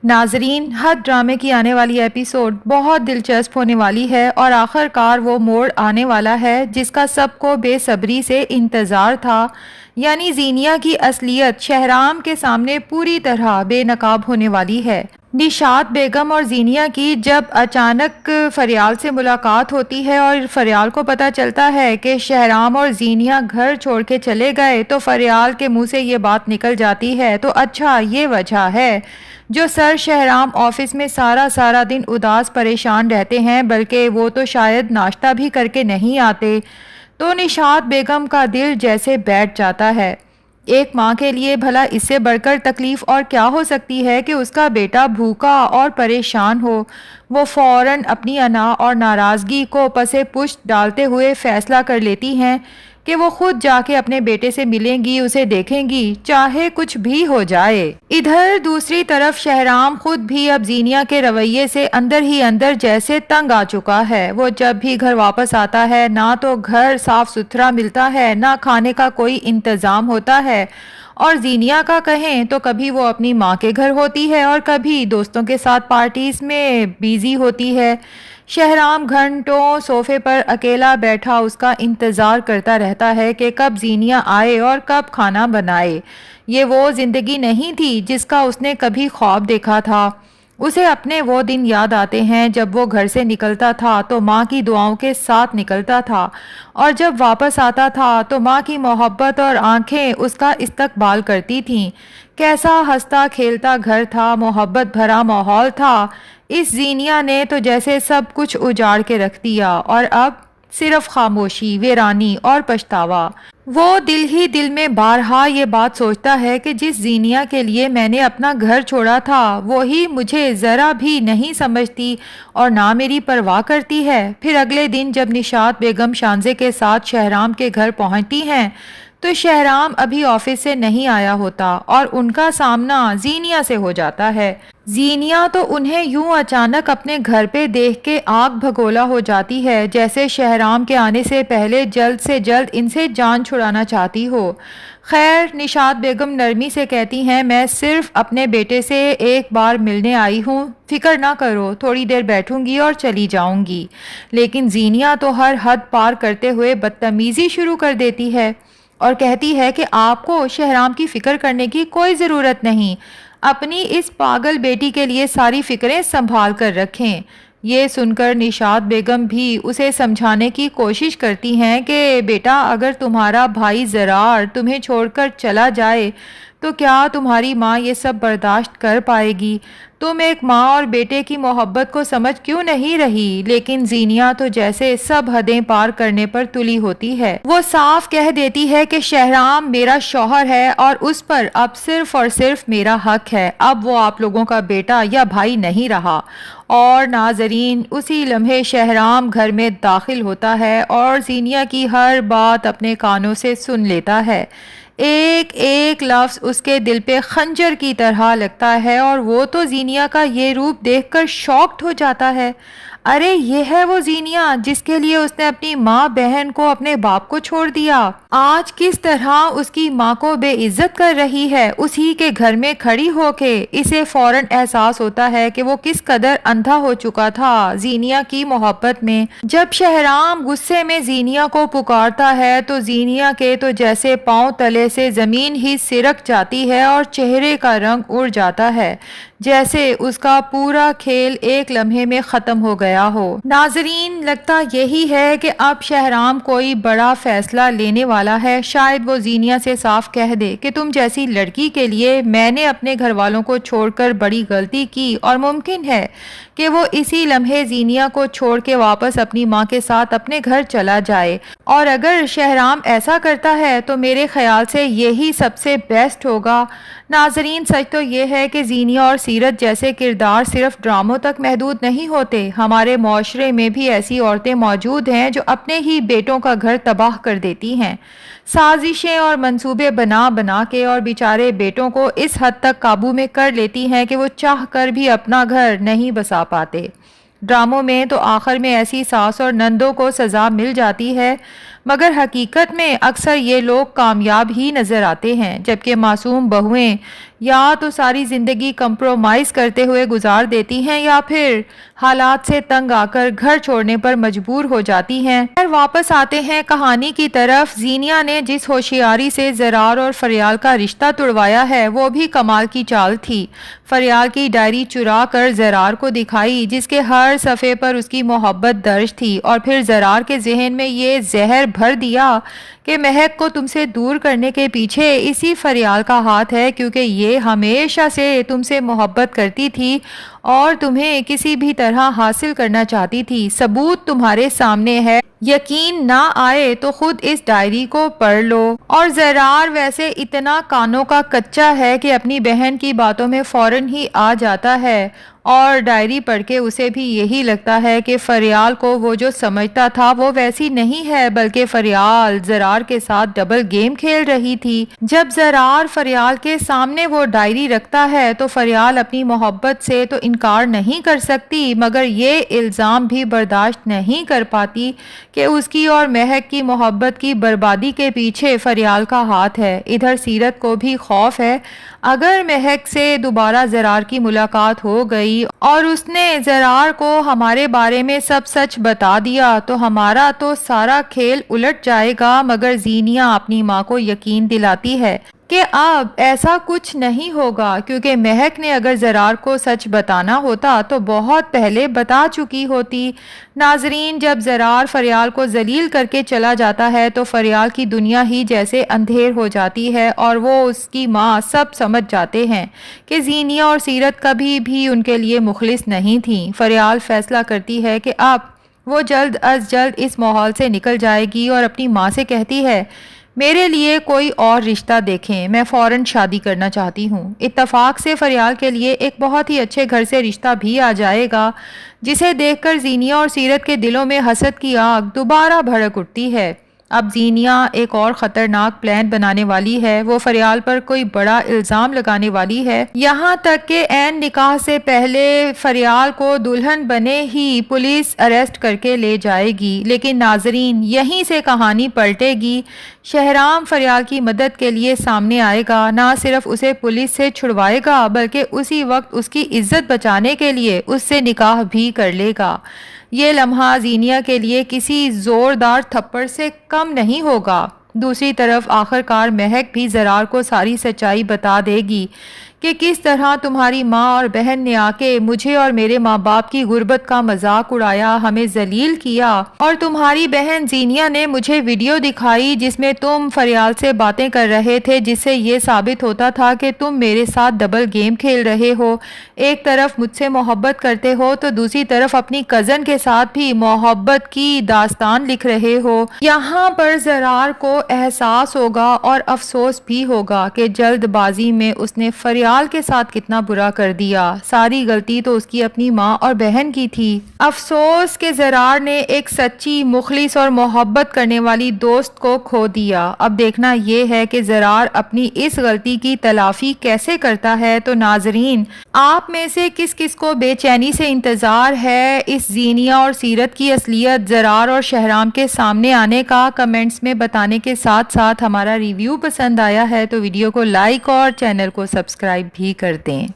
ناظرین، ہر ڈرامے کی آنے والی ایپیسوڈ بہت دلچسپ ہونے والی ہے اور آخر کار وہ موڑ آنے والا ہے جس کا سب کو بے صبری سے انتظار تھا، یعنی زینیا کی اصلیت شہرام کے سامنے پوری طرح بے نقاب ہونے والی ہے۔ نشاط بیگم اور زینیا کی جب اچانک فریال سے ملاقات ہوتی ہے اور فریال کو پتہ چلتا ہے کہ شہرام اور زینیا گھر چھوڑ کے چلے گئے تو فریال کے منہ سے یہ بات نکل جاتی ہے تو اچھا یہ وجہ ہے جو سر شہرام آفس میں سارا دن اداس پریشان رہتے ہیں، بلکہ وہ تو شاید ناشتہ بھی کر کے نہیں آتے۔ تو نشاط بیگم کا دل جیسے بیٹھ جاتا ہے۔ ایک ماں کے لیے بھلا اس سے بڑھ کر تکلیف اور کیا ہو سکتی ہے کہ اس کا بیٹا بھوکا اور پریشان ہو۔ وہ فوراً اپنی انا اور ناراضگی کو پس پشت ڈالتے ہوئے فیصلہ کر لیتی ہیں کہ وہ خود جا کے اپنے بیٹے سے ملیں گی، اسے دیکھیں گی، چاہے کچھ بھی ہو جائے۔ ادھر دوسری طرف شہرام خود بھی اب زینیا کے رویے سے اندر ہی اندر جیسے تنگ آ چکا ہے۔ وہ جب بھی گھر واپس آتا ہے نہ تو گھر صاف ستھرا ملتا ہے، نہ کھانے کا کوئی انتظام ہوتا ہے، اور زینیا کا کہیں تو کبھی وہ اپنی ماں کے گھر ہوتی ہے اور کبھی دوستوں کے ساتھ پارٹیز میں بیزی ہوتی ہے۔ شہرام گھنٹوں صوفے پر اکیلا بیٹھا اس کا انتظار کرتا رہتا ہے کہ کب زینیا آئے اور کب کھانا بنائے۔ یہ وہ زندگی نہیں تھی جس کا اس نے کبھی خواب دیکھا تھا۔ اسے اپنے وہ دن یاد آتے ہیں جب وہ گھر سے نکلتا تھا تو ماں کی دعاؤں کے ساتھ نکلتا تھا، اور جب واپس آتا تھا تو ماں کی محبت اور آنکھیں اس کا استقبال کرتی تھیں۔ کیسا ہنستا کھیلتا گھر تھا، محبت بھرا ماحول تھا۔ اس زینیا نے تو جیسے سب کچھ اجاڑ کے رکھ دیا، اور اب صرف خاموشی، ویرانی اور پچھتاوا۔ وہ دل ہی دل میں بارہا یہ بات سوچتا ہے کہ جس زینیا کے لیے میں نے اپنا گھر چھوڑا تھا وہی مجھے ذرا بھی نہیں سمجھتی اور نہ میری پرواہ کرتی ہے۔ پھر اگلے دن جب نشاط بیگم شانزے کے ساتھ شہرام کے گھر پہنچتی ہیں تو شہرام ابھی آفس سے نہیں آیا ہوتا اور ان کا سامنا زینیا سے ہو جاتا ہے۔ زینیا تو انہیں یوں اچانک اپنے گھر پہ دیکھ کے آگ بھگولا ہو جاتی ہے، جیسے شہرام کے آنے سے پہلے جلد سے جلد ان سے جان چھڑانا چاہتی ہو۔ خیر، نشاط بیگم نرمی سے کہتی ہیں میں صرف اپنے بیٹے سے ایک بار ملنے آئی ہوں، فکر نہ کرو، تھوڑی دیر بیٹھوں گی اور چلی جاؤں گی۔ لیکن زینیا تو ہر حد پار کرتے ہوئے بدتمیزی شروع کر دیتی ہے اور کہتی ہے کہ آپ کو شہرام کی فکر کرنے کی کوئی ضرورت نہیں، اپنی اس پاگل بیٹی کے لیے ساری فکریں سنبھال کر رکھیں۔ یہ سن کر نشاط بیگم بھی اسے سمجھانے کی کوشش کرتی ہیں کہ بیٹا، اگر تمہارا بھائی زرار تمہیں چھوڑ کر چلا جائے تو کیا تمہاری ماں یہ سب برداشت کر پائے گی؟ تم ایک ماں اور بیٹے کی محبت کو سمجھ کیوں نہیں رہی؟ لیکن زینیا تو جیسے سب حدیں پار کرنے پر تلی ہوتی ہے۔ وہ صاف کہہ دیتی ہے کہ شہرام میرا شوہر ہے اور اس پر اب صرف اور صرف میرا حق ہے، اب وہ آپ لوگوں کا بیٹا یا بھائی نہیں رہا۔ اور ناظرین، اسی لمحے شہرام گھر میں داخل ہوتا ہے اور زینیا کی ہر بات اپنے کانوں سے سن لیتا ہے۔ ایک ایک لفظ اس کے دل پہ خنجر کی طرح لگتا ہے اور وہ تو زینیا کا یہ روپ دیکھ کر شاکڈ ہو جاتا ہے۔ ارے یہ ہے وہ زینیا جس کے لیے اس نے اپنی ماں بہن کو، اپنے باپ کو چھوڑ دیا، آج کس طرح اس کی ماں کو بے عزت کر رہی ہے اسی کے گھر میں کھڑی ہو کے۔ اسے فوراً احساس ہوتا ہے کہ وہ کس قدر اندھا ہو چکا تھا زینیا کی محبت میں۔ جب شہرام غصے میں زینیا کو پکارتا ہے تو زینیا کے تو جیسے پاؤں تلے سے زمین ہی سرک جاتی ہے اور چہرے کا رنگ اڑ جاتا ہے، جیسے اس کا پورا کھیل ایک لمحے میں ختم ہو گیا ہو۔ ناظرین، لگتا یہی ہے کہ اب شہرام کوئی بڑا فیصلہ لینے والا ہے۔ شاید وہ زینیا سے صاف کہہ دے کہ تم جیسی لڑکی کے لیے میں نے اپنے گھر والوں کو چھوڑ کر بڑی غلطی کی، اور ممکن ہے کہ وہ اسی لمحے زینیا کو چھوڑ کے واپس اپنی ماں کے ساتھ اپنے گھر چلا جائے، اور اگر شہرام ایسا کرتا ہے تو میرے خیال سے یہی سب سے بیسٹ ہوگا۔ ناظرین، سچ تو یہ ہے کہ زینیا اور سیرت جیسے کردار صرف ڈراموں تک محدود نہیں ہوتے۔ ہمارے معاشرے میں بھی ایسی عورتیں موجود ہیں جو اپنے ہی بیٹوں کا گھر تباہ کر دیتی ہیں، سازشیں اور منصوبے بنا بنا کے، اور بیچارے بیٹوں کو اس حد تک قابو میں کر لیتی ہیں کہ وہ چاہ کر بھی اپنا گھر نہیں بسا پاتے۔ ڈراموں میں تو آخر میں ایسی ساس اور نندوں کو سزا مل جاتی ہے، مگر حقیقت میں اکثر یہ لوگ کامیاب ہی نظر آتے ہیں، جبکہ معصوم بہویں یا تو ساری زندگی کمپرومائز کرتے ہوئے گزار دیتی ہیں یا پھر حالات سے تنگ آ کر گھر چھوڑنے پر مجبور ہو جاتی ہیں۔ پھر واپس آتے ہیں کہانی کی طرف۔ زینیا نے جس ہوشیاری سے زرار اور فریال کا رشتہ توڑوایا ہے وہ بھی کمال کی چال تھی۔ فریال کی ڈائری چرا کر زرار کو دکھائی جس کے ہر صفحے پر اس کی محبت درج تھی، اور پھر زرار کے ذہن میں یہ زہر بھر دیا کہ مہک کو تم سے دور کرنے کے پیچھے اسی فریال کا ہاتھ ہے، کیونکہ یہ ہمیشہ سے تم سے محبت کرتی تھی اور تمہیں کسی بھی طرح حاصل کرنا چاہتی تھی۔ ثبوت تمہارے سامنے ہے، یقین نہ آئے تو خود اس ڈائری کو پڑھ لو۔ اور زرار ویسے اتنا کانوں کا کچا ہے کہ اپنی بہن کی باتوں میں فوراً ہی آ جاتا ہے، اور ڈائری پڑھ کے اسے بھی یہی لگتا ہے کہ فریال کو وہ جو سمجھتا تھا وہ ویسی نہیں ہے، بلکہ فریال زرار کے ساتھ ڈبل گیم کھیل رہی تھی۔ جب زرار فریال کے سامنے وہ ڈائری رکھتا ہے تو فریال اپنی محبت سے تو انکار نہیں کر سکتی، مگر یہ الزام بھی برداشت نہیں کر پاتی کہ اس کی اور مہک کی محبت کی بربادی کے پیچھے فریال کا ہاتھ ہے۔ ادھر سیرت کو بھی خوف ہے، اگر مہک سے دوبارہ زرار کی ملاقات ہو گئی اور اس نے زرار کو ہمارے بارے میں سب سچ بتا دیا تو ہمارا تو سارا کھیل الٹ جائے گا، مگر زینیا اپنی ماں کو یقین دلاتی ہے کہ اب ایسا کچھ نہیں ہوگا، کیونکہ مہک نے اگر زرار کو سچ بتانا ہوتا تو بہت پہلے بتا چکی ہوتی۔ ناظرین، جب زرار فریال کو ذلیل کر کے چلا جاتا ہے تو فریال کی دنیا ہی جیسے اندھیر ہو جاتی ہے، اور وہ اس کی ماں سب سمجھ جاتے ہیں کہ زینیا اور سیرت کبھی بھی ان کے لیے مخلص نہیں تھیں۔ فریال فیصلہ کرتی ہے کہ اب وہ جلد از جلد اس ماحول سے نکل جائے گی اور اپنی ماں سے کہتی ہے، میرے لیے کوئی اور رشتہ دیکھیں، میں فوراً شادی کرنا چاہتی ہوں۔ اتفاق سے فریال کے لیے ایک بہت ہی اچھے گھر سے رشتہ بھی آ جائے گا، جسے دیکھ کر زینیا اور سیرت کے دلوں میں حسد کی آگ دوبارہ بھڑک اٹھتی ہے۔ اب زینیا ایک اور خطرناک پلان بنانے والی ہے، وہ فریال پر کوئی بڑا الزام لگانے والی ہے، یہاں تک کہ عین نکاح سے پہلے فریال کو دلہن بنے ہی پولیس اریسٹ کر کے لے جائے گی۔ لیکن ناظرین، یہیں سے کہانی پلٹے گی۔ شہرام فریال کی مدد کے لیے سامنے آئے گا، نہ صرف اسے پولیس سے چھڑوائے گا بلکہ اسی وقت اس کی عزت بچانے کے لیے اس سے نکاح بھی کر لے گا۔ یہ لمحہ زینیا کے لیے کسی زوردار تھپڑ سے کم نہیں ہوگا۔ دوسری طرف آخرکار مہک بھی زرار کو ساری سچائی بتا دے گی کہ کس طرح تمہاری ماں اور بہن نے آ کے مجھے اور میرے ماں باپ کی غربت کا مذاق اڑایا، ہمیں ذلیل کیا، اور تمہاری بہن زینیا نے مجھے ویڈیو دکھائی جس میں تم فریال سے باتیں کر رہے تھے، جس سے یہ ثابت ہوتا تھا کہ تم میرے ساتھ ڈبل گیم کھیل رہے ہو، ایک طرف مجھ سے محبت کرتے ہو تو دوسری طرف اپنی کزن کے ساتھ بھی محبت کی داستان لکھ رہے ہو۔ یہاں پر زرار کو احساس ہوگا اور افسوس بھی ہوگا کہ جلد بازی میں اس نے فریال کے ساتھ کتنا برا کر دیا، ساری غلطی تو اس کی اپنی ماں اور بہن کی تھی۔ افسوس کہ زرار نے ایک سچی، مخلص اور محبت کرنے والی دوست کو کھو دیا۔ اب دیکھنا یہ ہے کہ زرار اپنی اس غلطی کی تلافی کیسے کرتا ہے۔ تو ناظرین، آپ میں سے کس کس کو بے چینی سے انتظار ہے اس زینیا اور سیرت کی اصلیت زرار اور شہرام کے سامنے آنے کا؟ کمنٹس میں بتانے کے ساتھ ساتھ ہمارا ریویو پسند آیا ہے تو ویڈیو کو لائک اور چینل کو سبسکرائب بھی کر دیں۔